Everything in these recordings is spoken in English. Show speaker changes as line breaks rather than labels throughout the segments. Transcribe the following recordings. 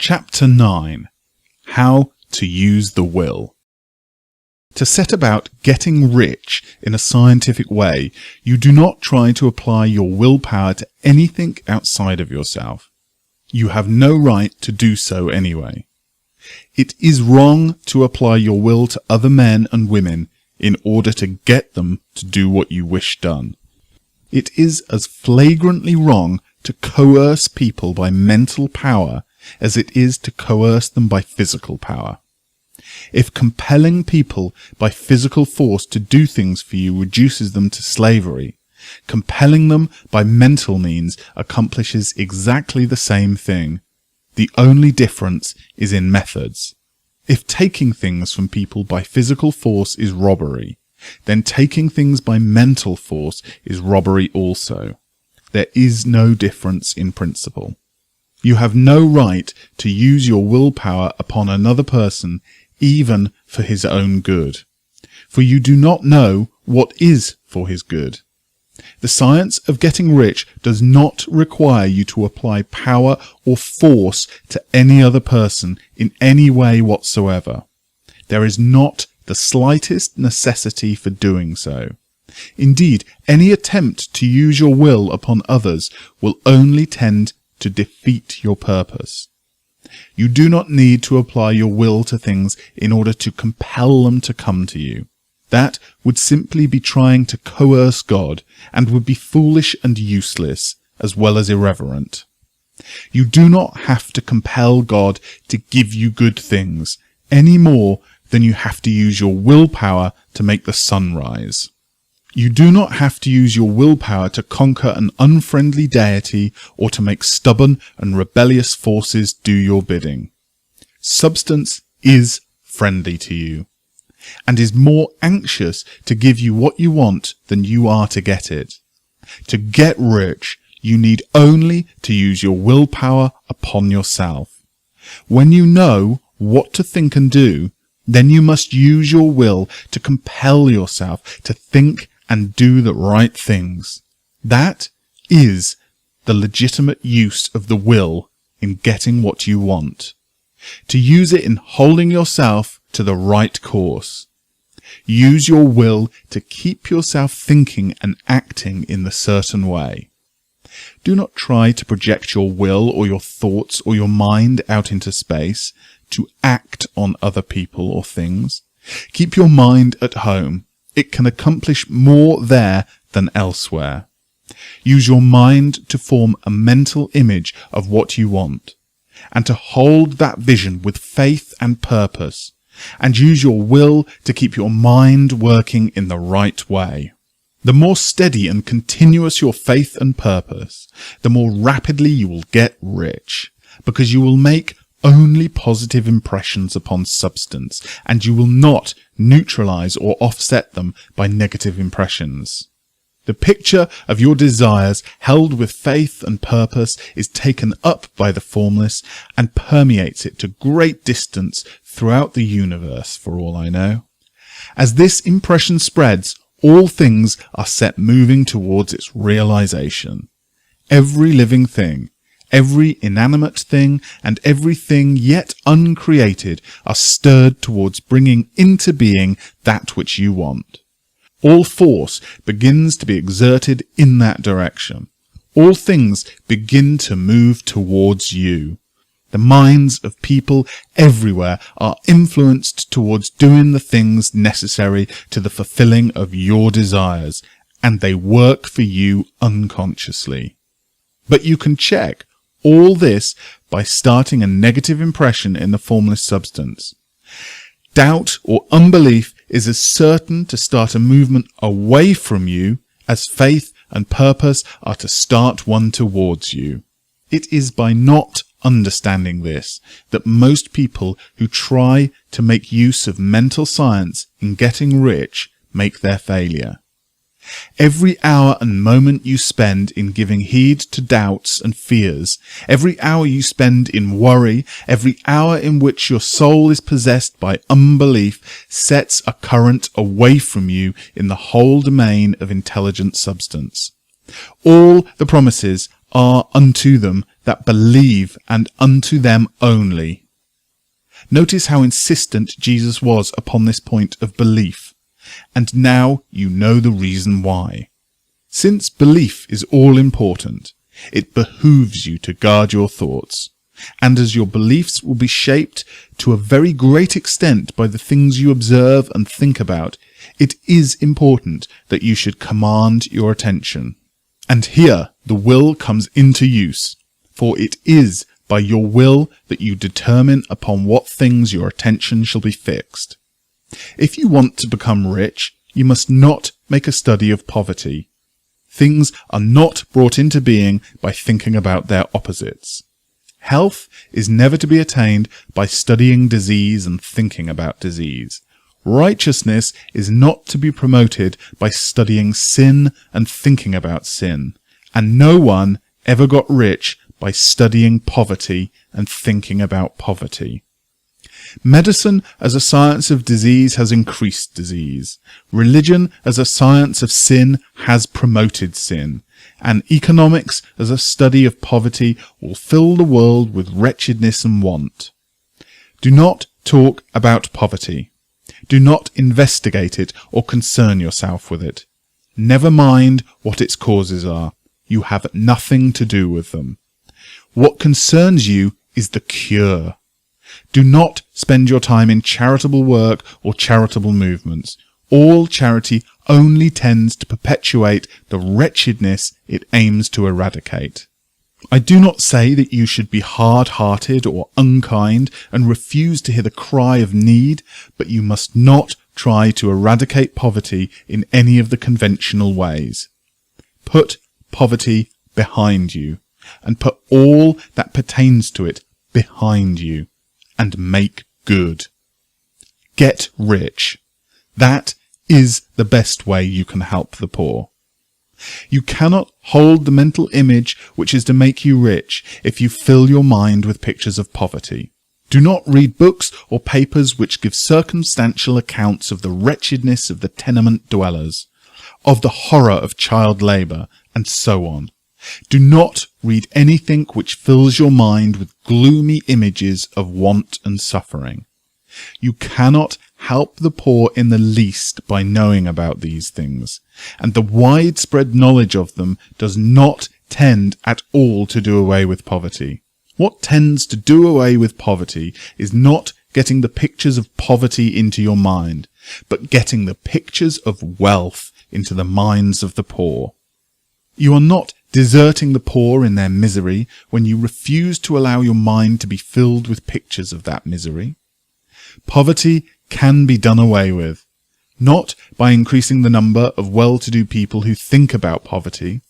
Chapter 9. How to use the will. To set about getting rich in a scientific way, you do not try to apply your willpower to anything outside of yourself. You have no right to do so anyway. It is wrong to apply your will to other men and women in order to get them to do what you wish done. It is as flagrantly wrong to coerce people by mental power as it is to coerce them by physical power. If compelling people by physical force to do things for you reduces them to slavery, compelling them by mental means accomplishes exactly the same thing. The only difference is in methods. If taking things from people by physical force is robbery, then taking things by mental force is robbery also. There is no difference in principle. You have no right to use your willpower upon another person, even for his own good, for you do not know what is for his good. The science of getting rich does not require you to apply power or force to any other person in any way whatsoever. There is not the slightest necessity for doing so. Indeed, any attempt to use your will upon others will only tend to defeat your purpose. You do not need to apply your will to things in order to compel them to come to you. That would simply be trying to coerce God and would be foolish and useless, as well as irreverent. You do not have to compel God to give you good things, any more than you have to use your willpower to make the sun rise. You do not have to use your willpower to conquer an unfriendly deity or to make stubborn and rebellious forces do your bidding. Substance is friendly to you, and is more anxious to give you what you want than you are to get it. To get rich, you need only to use your willpower upon yourself. When you know what to think and do, then you must use your will to compel yourself to think and do the right things. That is the legitimate use of the will in getting what you want. To use it in holding yourself to the right course. Use your will to keep yourself thinking and acting in the certain way. Do not try to project your will or your thoughts or your mind out into space to act on other people or things. Keep your mind at home. It can accomplish more there than elsewhere. Use your mind to form a mental image of what you want, and to hold that vision with faith and purpose, and use your will to keep your mind working in the right way. The more steady and continuous your faith and purpose, the more rapidly you will get rich, because you will make only positive impressions upon substance, and you will not neutralize or offset them by negative impressions. The picture of your desires held with faith and purpose is taken up by the formless and permeates it to great distance throughout the universe, for all I know. As this impression spreads, all things are set moving towards its realization. Every living thing, every inanimate thing, and everything yet uncreated are stirred towards bringing into being that which you want. All force begins to be exerted in that direction. All things begin to move towards you. The minds of people everywhere are influenced towards doing the things necessary to the fulfilling of your desires, and they work for you unconsciously. But you can check all this by starting a negative impression in the formless substance. Doubt or unbelief is as certain to start a movement away from you as faith and purpose are to start one towards you. It is by not understanding this that most people who try to make use of mental science in getting rich make their failure. Every hour and moment you spend in giving heed to doubts and fears, every hour you spend in worry, every hour in which your soul is possessed by unbelief sets a current away from you in the whole domain of intelligent substance. All the promises are unto them that believe, and unto them only. Notice how insistent Jesus was upon this point of belief, and now you know the reason why. Since belief is all important, it behooves you to guard your thoughts, and as your beliefs will be shaped to a very great extent by the things you observe and think about, it is important that you should command your attention. And here the will comes into use, for it is by your will that you determine upon what things your attention shall be fixed. If you want to become rich, you must not make a study of poverty. Things are not brought into being by thinking about their opposites. Health is never to be attained by studying disease and thinking about disease. Righteousness is not to be promoted by studying sin and thinking about sin. And no one ever got rich by studying poverty and thinking about poverty. Medicine as a science of disease has increased disease. Religion as a science of sin has promoted sin. And economics as a study of poverty will fill the world with wretchedness and want. Do not talk about poverty. Do not investigate it or concern yourself with it. Never mind what its causes are. You have nothing to do with them. What concerns you is the cure. Do not spend your time in charitable work or charitable movements. All charity only tends to perpetuate the wretchedness it aims to eradicate. I do not say that you should be hard-hearted or unkind and refuse to hear the cry of need, but you must not try to eradicate poverty in any of the conventional ways. Put poverty behind you, and put all that pertains to it behind you, and make good. Get rich. That is the best way you can help the poor. You cannot hold the mental image which is to make you rich if you fill your mind with pictures of poverty. Do not read books or papers which give circumstantial accounts of the wretchedness of the tenement dwellers, of the horror of child labour, and so on. Do not read anything which fills your mind with gloomy images of want and suffering. You cannot help the poor in the least by knowing about these things, and the widespread knowledge of them does not tend at all to do away with poverty. What tends to do away with poverty is not getting the pictures of poverty into your mind, but getting the pictures of wealth into the minds of the poor. You are not deserting the poor in their misery when you refuse to allow your mind to be filled with pictures of that misery. Poverty can be done away with, not by increasing the number of well-to-do people who think about poverty,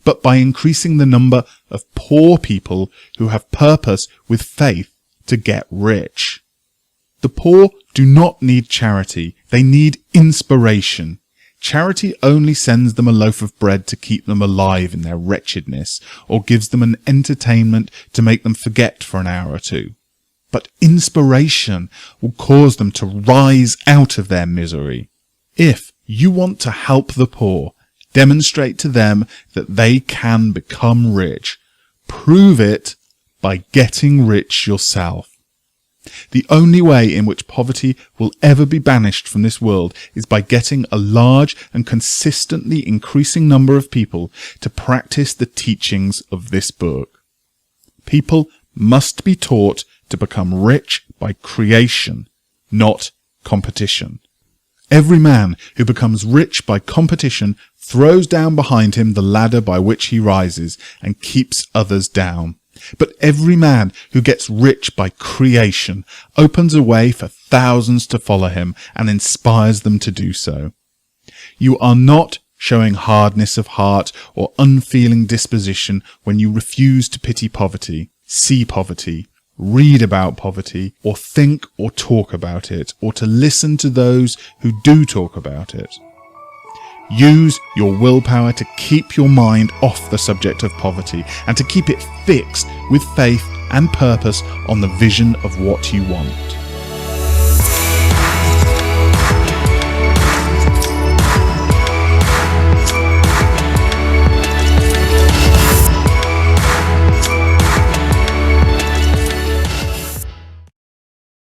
but by increasing the number of poor people who have purpose with faith to get rich. The poor do not need charity, they need inspiration. Charity only sends them a loaf of bread to keep them alive in their wretchedness, or gives them an entertainment to make them forget for an hour or two. But inspiration will cause them to rise out of their misery. If you want to help the poor, demonstrate to them that they can become rich. Prove it by getting rich yourself. The only way in which poverty will ever be banished from this world is by getting a large and consistently increasing number of people to practice the teachings of this book. People must be taught to become rich by creation, not competition. Every man who becomes rich by competition throws down behind him the ladder by which he rises and keeps others down. But every man who gets rich by creation opens a way for thousands to follow him and inspires them to do so. You are not showing hardness of heart or unfeeling disposition when you refuse to pity poverty, see poverty, read about poverty, or think or talk about it, or to listen to those who do talk about it. Use your willpower to keep your mind off the subject of poverty and to keep it fixed with faith and purpose on the vision of what you want.